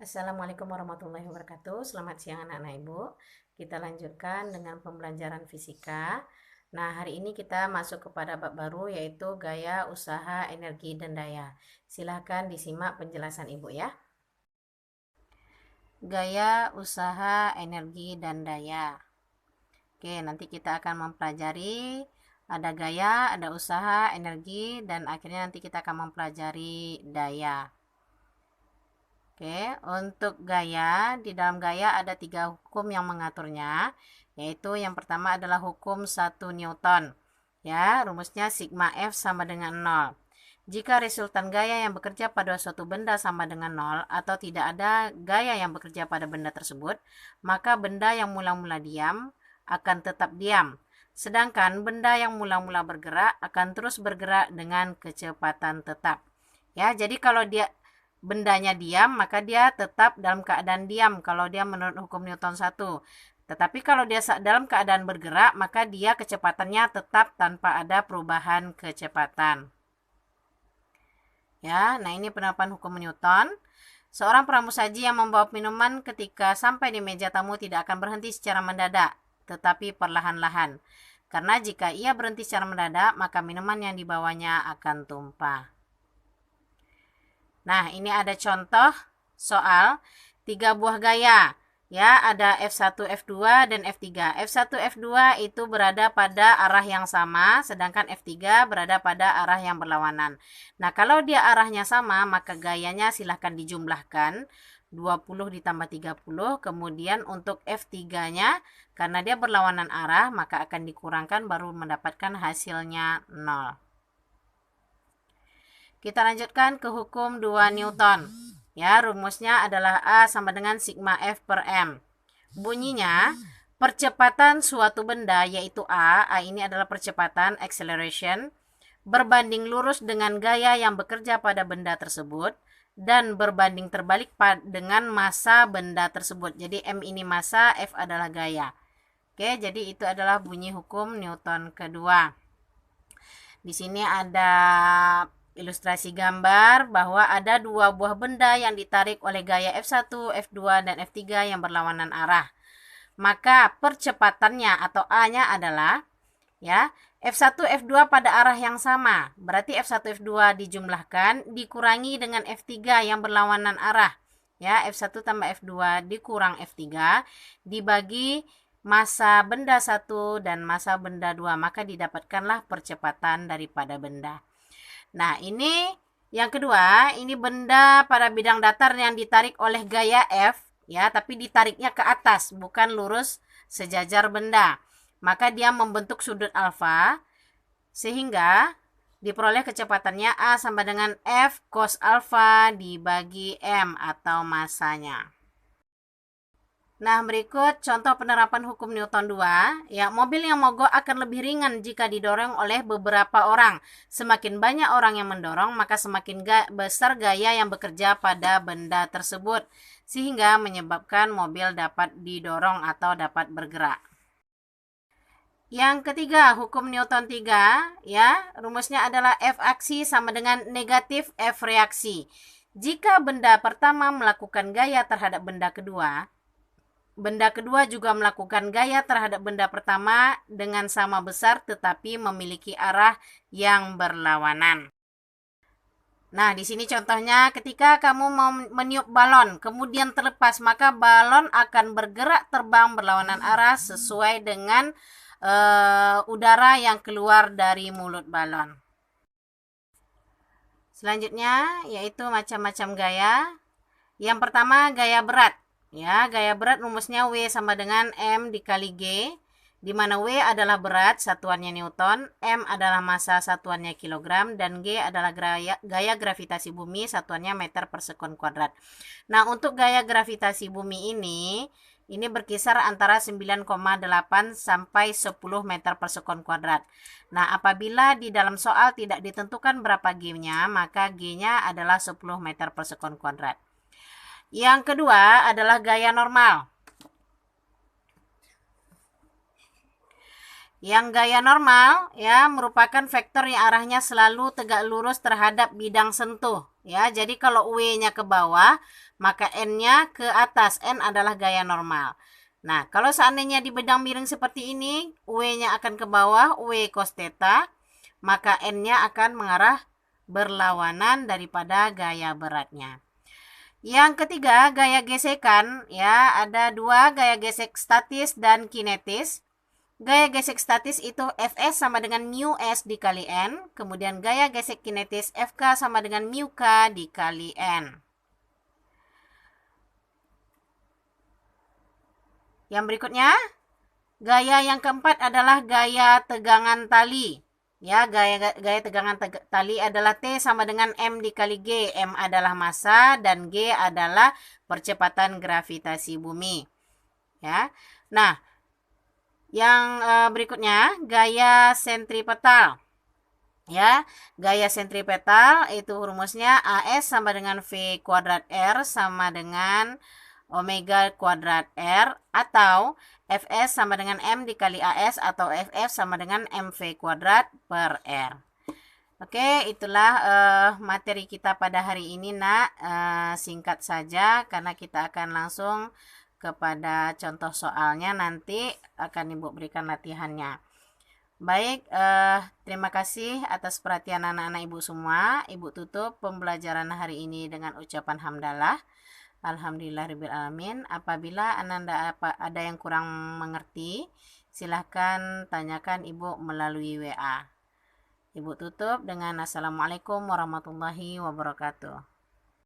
Assalamualaikum warahmatullahi wabarakatuh. Selamat siang anak-anak ibu. Kita lanjutkan dengan pembelajaran fisika. Nah, hari ini kita masuk kepada bab baru yaitu gaya, usaha, energi, dan daya. Silahkan disimak penjelasan ibu ya. Gaya, usaha, energi, dan daya. Oke, nanti kita akan mempelajari ada gaya, ada usaha, energi, dan akhirnya nanti kita akan mempelajari daya. Oke, untuk gaya, di dalam gaya ada 3 hukum yang mengaturnya, yaitu yang pertama adalah hukum 1 Newton. Ya, rumusnya sigma F sama dengan 0. Jika resultan gaya yang bekerja pada suatu benda sama dengan 0 atau tidak ada gaya yang bekerja pada benda tersebut, maka benda yang mula-mula diam akan tetap diam. Sedangkan benda yang mula-mula bergerak akan terus bergerak dengan kecepatan tetap. Ya, jadi kalau bendanya diam, maka dia tetap dalam keadaan diam kalau dia menurut hukum Newton 1. Tetapi kalau dia dalam keadaan bergerak, maka dia kecepatannya tetap tanpa ada perubahan kecepatan. Ya, nah ini penerapan hukum Newton. Seorang pramusaji yang membawa minuman ketika sampai di meja tamu tidak akan berhenti secara mendadak, tetapi perlahan-lahan. Karena jika ia berhenti secara mendadak, maka minuman yang dibawanya akan tumpah. Nah, ini ada contoh soal 3 buah gaya. Ya, ada F1, F2, dan F3. F1, F2 itu berada pada arah yang sama, sedangkan F3 berada pada arah yang berlawanan. Nah, kalau dia arahnya sama, maka gayanya silahkan dijumlahkan. 20 ditambah 30. Kemudian untuk F3-nya, karena dia berlawanan arah, maka akan dikurangkan baru mendapatkan hasilnya 0. Kita lanjutkan ke hukum 2 Newton. Ya, rumusnya adalah A sama dengan sigma F per M. Bunyinya, percepatan suatu benda yaitu A ini adalah percepatan, acceleration, berbanding lurus dengan gaya yang bekerja pada benda tersebut dan berbanding terbalik dengan massa benda tersebut. Jadi M ini massa, F adalah gaya. Oke, jadi itu adalah bunyi hukum Newton kedua. Di sini ada ilustrasi gambar bahwa ada 2 buah benda yang ditarik oleh gaya F1, F2, dan F3 yang berlawanan arah. Maka percepatannya atau A-nya adalah ya, F1, F2 pada arah yang sama. Berarti F1, F2 dijumlahkan dikurangi dengan F3 yang berlawanan arah. Ya, F1 tambah F2 dikurang F3 dibagi massa benda 1 dan massa benda 2, maka didapatkanlah percepatan daripada benda. Nah, ini yang kedua, ini benda pada bidang datar yang ditarik oleh gaya F, ya, tapi ditariknya ke atas, bukan lurus sejajar benda. Maka dia membentuk sudut alfa, sehingga diperoleh kecepatannya A sama dengan F cos alfa dibagi M atau masanya. Nah, berikut contoh penerapan hukum Newton 2. Ya, mobil yang mogok akan lebih ringan jika didorong oleh beberapa orang. Semakin banyak orang yang mendorong, maka semakin besar gaya yang bekerja pada benda tersebut, sehingga menyebabkan mobil dapat didorong atau dapat bergerak. Yang ketiga, hukum Newton 3, ya, rumusnya adalah F aksi sama dengan negatif F reaksi. Jika benda pertama melakukan gaya terhadap benda kedua juga melakukan gaya terhadap benda pertama dengan sama besar tetapi memiliki arah yang berlawanan. Nah, di sini contohnya ketika kamu mau meniup balon, kemudian terlepas, maka balon akan bergerak terbang berlawanan arah sesuai dengan udara yang keluar dari mulut balon. Selanjutnya yaitu macam-macam gaya. Yang pertama gaya berat. Ya, gaya berat rumusnya W sama dengan M dikali G, di mana W adalah berat, satuannya Newton, M adalah massa, satuannya kilogram, dan G adalah gaya gravitasi bumi, satuannya meter per sekon kuadrat. Nah, untuk gaya gravitasi bumi ini berkisar antara 9,8 sampai 10 meter per sekon kuadrat. Nah, apabila di dalam soal tidak ditentukan berapa G-nya, maka G-nya adalah 10 meter per sekon kuadrat. Yang kedua adalah gaya normal. Yang gaya normal ya merupakan vektor yang arahnya selalu tegak lurus terhadap bidang sentuh ya. Jadi kalau W-nya ke bawah, maka N-nya ke atas. N adalah gaya normal. Nah, kalau seandainya di bidang miring seperti ini, W-nya akan ke bawah, W cos theta, maka N-nya akan mengarah berlawanan daripada gaya beratnya. Yang ketiga, gaya gesekan ya, ada dua, gaya gesek statis dan kinetis. Gaya gesek statis itu Fs sama dengan mu S dikali N, kemudian gaya gesek kinetis Fk sama dengan mu K dikali N. Yang berikutnya, gaya yang keempat adalah gaya tegangan tali. Ya, gaya tegangan tali adalah T sama dengan M dikali G. M adalah massa dan G adalah percepatan gravitasi bumi. Ya. Nah, yang berikutnya gaya sentripetal. Ya, gaya sentripetal itu rumusnya AS sama dengan V kuadrat R sama dengan omega kuadrat R, atau Fs sama dengan M dikali AS, atau Ff sama dengan MV kuadrat per R. Oke, itulah materi kita pada hari ini, nak. Singkat saja karena kita akan langsung kepada contoh soalnya, nanti akan Ibu berikan latihannya. Baik, terima kasih atas perhatian anak-anak Ibu semua. Ibu tutup pembelajaran hari ini dengan ucapan hamdalah. Alhamdulillahirrahmanirrahim. Apabila Anda ada yang kurang mengerti, silahkan tanyakan Ibu melalui WA. Ibu tutup dengan Assalamualaikum warahmatullahi wabarakatuh.